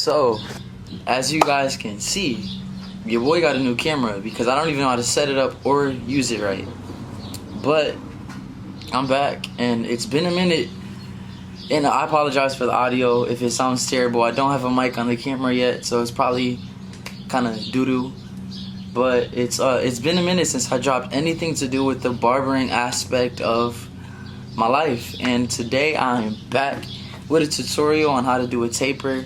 So, as you guys can see, your boy got a new camera because I don't even know how to set it up or use it right. But I'm back, and it's been a minute, and I apologize for the audio if it sounds terrible. I don't have a mic on the camera yet, so it's probably kind of doo-doo. But it's been a minute since I dropped anything to do with the barbering aspect of my life, and today I am back with a tutorial on how to do a taper.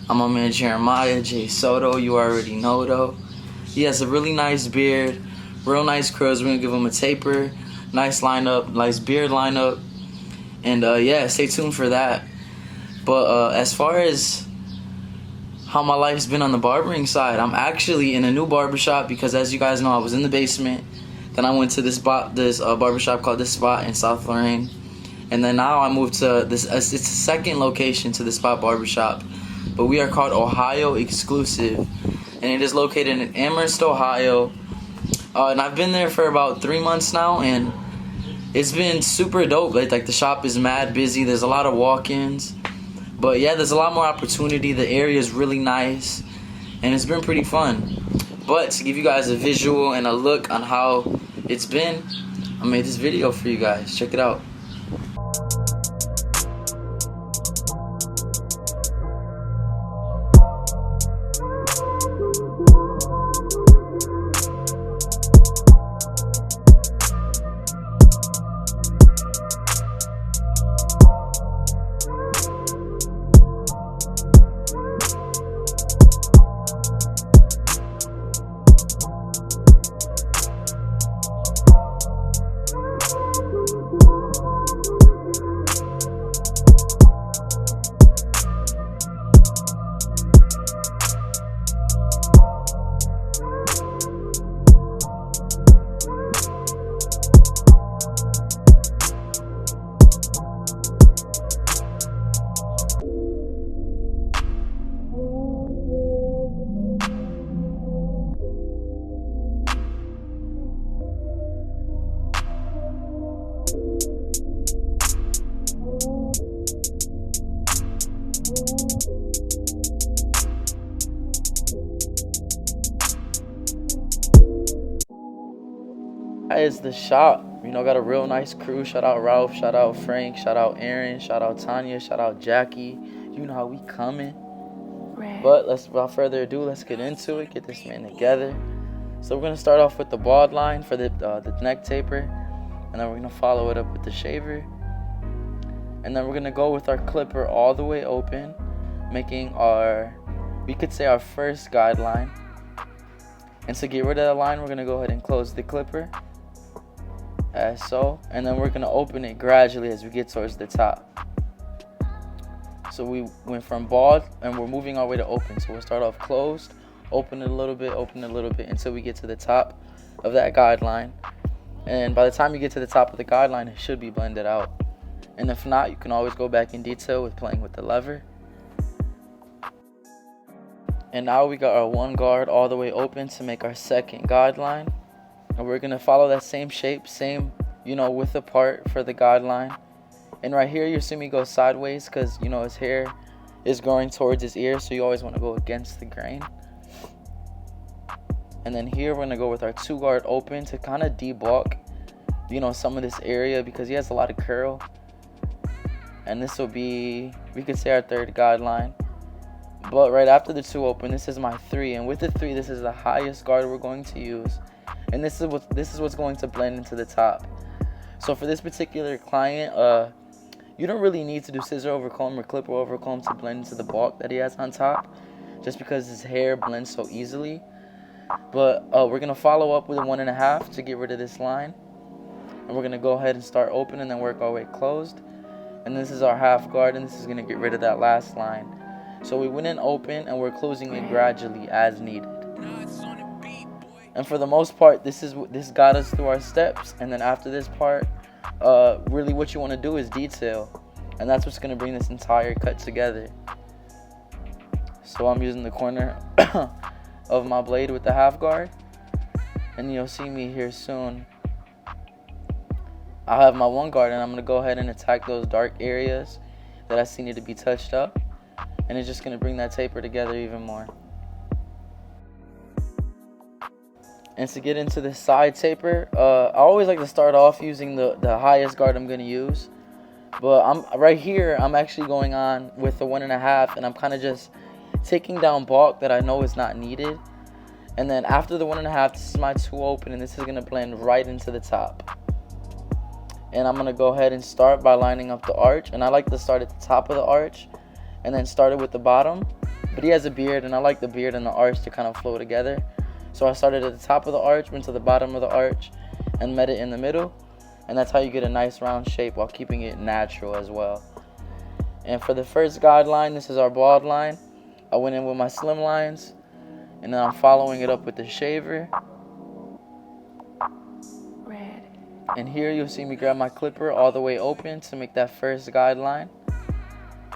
I'm my man Jeremiah J. Soto. You already know though. He has a really nice beard, real nice curls. We're gonna give him a taper, nice lineup, nice beard lineup, and yeah, stay tuned for that. But as far as how my life's been on the barbering side, I'm actually in a new barbershop because, as you guys know, I was in the basement. Then I went to this barbershop called The Spot in South Lorraine, and then now I moved to this. It's a second location to The Spot barbershop, but we are called Ohio Exclusive, and it is located in Amherst, Ohio. And I've been there for about 3 months now, and it's been super dope. Like the shop is mad busy. There's a lot of walk-ins. But yeah, there's a lot more opportunity. The area is really nice, and it's been pretty fun. But to give you guys a visual and a look on how it's been, I made this video for you guys. Check it out. Is the shop, got a real nice crew. Shout out Ralph, shout out Frank, shout out Aaron, shout out Tanya, shout out Jackie. You know how we coming. Right. But without further ado, let's get into it, get this man together. So we're gonna start off with the bald line for the neck taper, and then we're gonna follow it up with the shaver, and then we're gonna go with our clipper all the way open, making our first guideline. And to get rid of that line, we're gonna go ahead and close the clipper as so, and then we're gonna open it gradually as we get towards the top. So we went from bald and we're moving our way to open. So we'll start off closed, open it a little bit until we get to the top of that guideline. And by the time you get to the top of the guideline, it should be blended out. And if not, you can always go back in detail with playing with the lever. And now we got our one guard all the way open to make our second guideline. And we're going to follow that same shape, same, width apart for the guideline. And right here, you see me go sideways because, his hair is growing towards his ear, so you always want to go against the grain. And then here, we're going to go with our two guard open to kind of debulk, some of this area because he has a lot of curl. And this will be, we could say, our third guideline. But right after the two open, this is my 3, and with the 3, this is the highest guard we're going to use, and this is what's going to blend into the top. So for this particular client, you don't really need to do scissor over comb or clipper over comb to blend into the bulk that he has on top, just because his hair blends so easily. But we're gonna follow up with a 1.5 to get rid of this line, and we're gonna go ahead and start open and then work our way closed. And this is our half guard, and this is gonna get rid of that last line. So we went in open and we're closing it gradually as needed. And for the most part, this got us through our steps. And then after this part, really what you want to do is detail. And that's what's going to bring this entire cut together. So I'm using the corner of my blade with the half guard. And you'll see me here soon. I'll have my one guard, and I'm going to go ahead and attack those dark areas that I see need to be touched up. and it's just going to bring that taper together even more. And to get into the side taper, I always like to start off using the highest guard I'm going to use. But I'm actually going on with the 1.5, and I'm kind of just taking down bulk that I know is not needed. And then after the 1.5, this is my 2 open, and this is going to blend right into the top. And I'm going to go ahead and start by lining up the arch. And I like to start at the top of the arch and then start it with the bottom. But he has a beard, and I like the beard and the arch to kind of flow together. So I started at the top of the arch, went to the bottom of the arch, and met it in the middle. And that's how you get a nice round shape while keeping it natural as well. And for the first guideline, this is our bald line. I went in with my slim lines, and then I'm following it up with the shaver. Red. And here you'll see me grab my clipper all the way open to make that first guideline.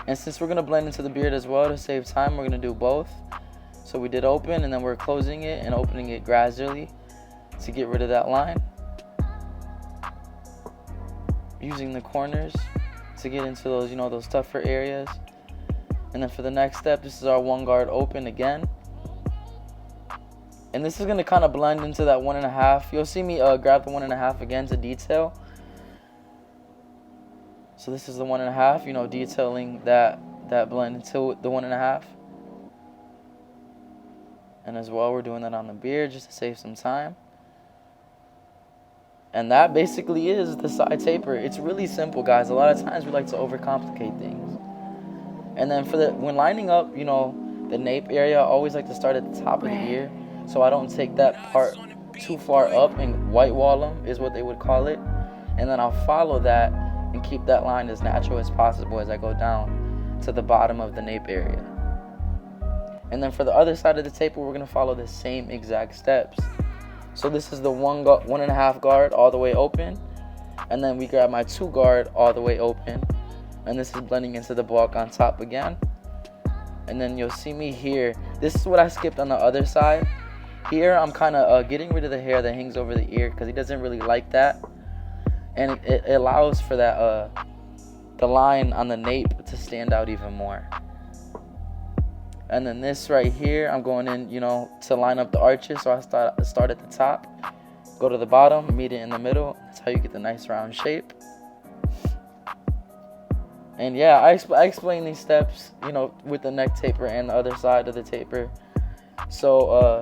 And since we're going to blend into the beard as well to save time, we're going to do both. So we did open, and then we're closing it and opening it gradually to get rid of that line. Using the corners to get into those, those tougher areas. And then for the next step, this is our 1 guard open again. And this is going to kind of blend into that 1.5. You'll see me grab the 1.5 again to detail. So this is the 1.5, detailing that blend into the 1.5. And as well, we're doing that on the beard just to save some time. And that basically is the side taper. It's really simple, guys. A lot of times we like to overcomplicate things. And then when lining up, the nape area, I always like to start at the top of the ear, so I don't take that part too far up and white wall them, is what they would call it. And then I'll follow that and keep that line as natural as possible as I go down to the bottom of the nape area. And then for the other side of the taper, we're going to follow the same exact steps. So this is the 1.5 guard all the way open, and then we grab my 2 guard all the way open, and this is blending into the bulk on top again. And then you'll see me here. This is what I skipped on the other side. Here I'm kind of getting rid of the hair that hangs over the ear because he doesn't really like that, and it allows for that the line on the nape to stand out even more. And then this right here, I'm going in, to line up the arches. So I start at the top, go to the bottom, meet it in the middle. That's how you get the nice round shape. And yeah, I explain these steps, with the neck taper and the other side of the taper. So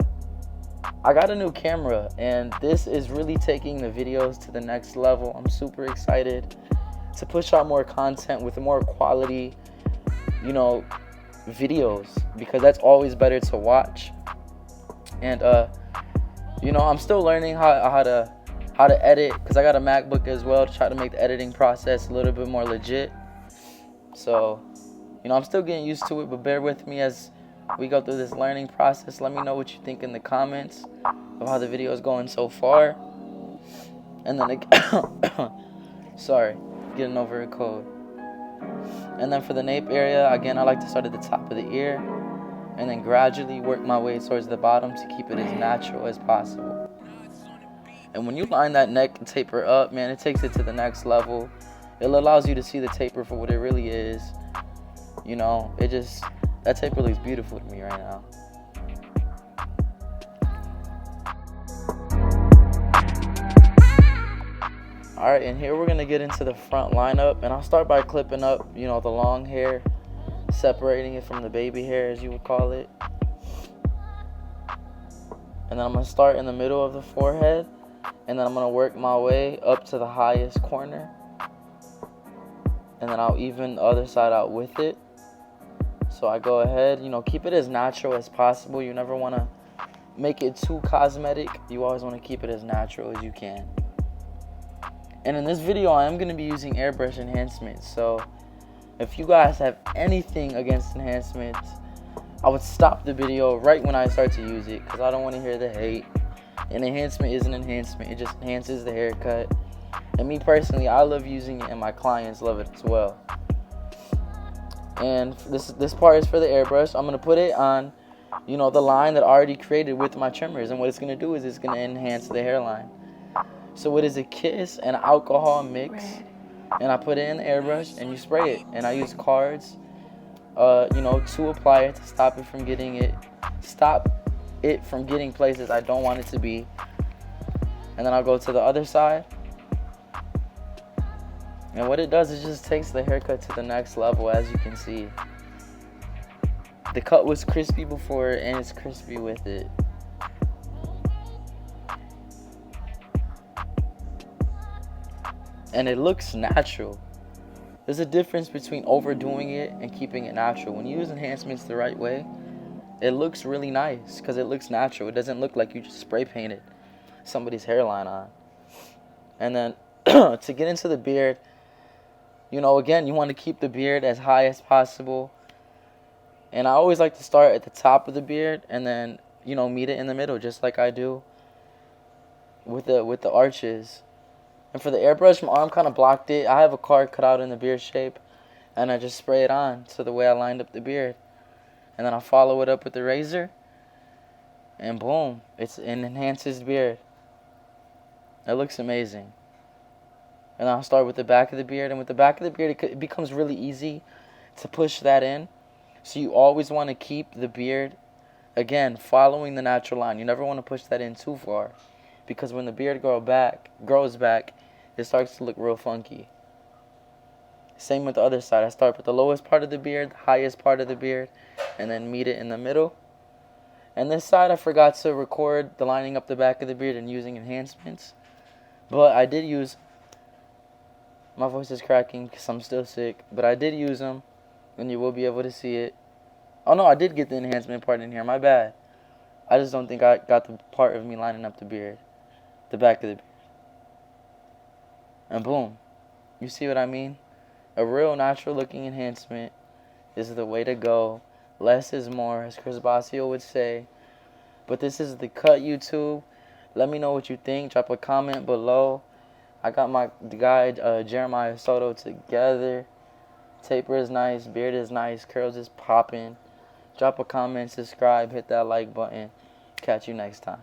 I got a new camera, and this is really taking the videos to the next level. I'm super excited to push out more content with more quality, videos, because that's always better to watch. And I'm still learning how to edit, because I got a MacBook as well to try to make the editing process a little bit more legit. So I'm still getting used to it, but bear with me as we go through this learning process. Let me know what you think in the comments of how the video is going so far. And then sorry, getting over a cold. And then for the nape area, again, I like to start at the top of the ear and then gradually work my way towards the bottom to keep it as natural as possible. And when you line that neck taper up, man, it takes it to the next level. It allows you to see the taper for what it really is. That taper looks beautiful to me right now. Alright, and here we're going to get into the front lineup, and I'll start by clipping up, the long hair, separating it from the baby hair, as you would call it. And then I'm going to start in the middle of the forehead, and then I'm going to work my way up to the highest corner. And then I'll even the other side out with it. So I go ahead, keep it as natural as possible. You never want to make it too cosmetic. You always want to keep it as natural as you can. And in this video, I am going to be using Airbrush Enhancement. So if you guys have anything against Enhancement, I would stop the video right when I start to use it, because I don't want to hear the hate. And Enhancement is an enhancement. It just enhances the haircut. And me personally, I love using it, and my clients love it as well. And this part is for the airbrush. I'm going to put it on, the line that I already created with my trimmers. And what it's going to do is it's going to enhance the hairline. So it is a kiss and alcohol mix, and I put it in the airbrush, and you spray it. And I use cards to apply it, to stop it from getting places I don't want it to be. And then I'll go to the other side. And what it does is just takes the haircut to the next level, as you can see. The cut was crispy before, and it's crispy with it. And it looks natural. There's a difference between overdoing it and keeping it natural. When you use enhancements the right way, it looks really nice because it looks natural. It doesn't look like you just spray painted somebody's hairline on. And then to get into the beard, again, you want to keep the beard as high as possible. And I always like to start at the top of the beard and then, meet it in the middle, just like I do with the arches. And for the airbrush, my arm kind of blocked it. I have a card cut out in the beard shape, and I just spray it on to the way I lined up the beard. And then I follow it up with the razor, and boom, it's an enhanced beard. It looks amazing. And I'll start with the back of the beard, and with the back of the beard, it becomes really easy to push that in. So you always want to keep the beard, again, following the natural line. You never want to push that in too far, because when the beard grows back, it starts to look real funky. Same with the other side. I start with the lowest part of the beard, the highest part of the beard, and then meet it in the middle. And this side, I forgot to record the lining up the back of the beard and using enhancements. But I did use, my voice is cracking because I'm still sick, but I did use them, and you will be able to see it. Oh no, I did get the enhancement part in here, my bad. I just don't think I got the part of me lining up the beard, the back of the beard. And boom, you see what I mean? A real natural looking enhancement is the way to go. Less is more, as Chris Basio would say. But this is the cut, YouTube. Let me know what you think. Drop a comment below. I got the guy Jeremiah Soto together. Taper is nice, beard is nice, curls is popping. Drop a comment, subscribe, hit that like button. Catch you next time.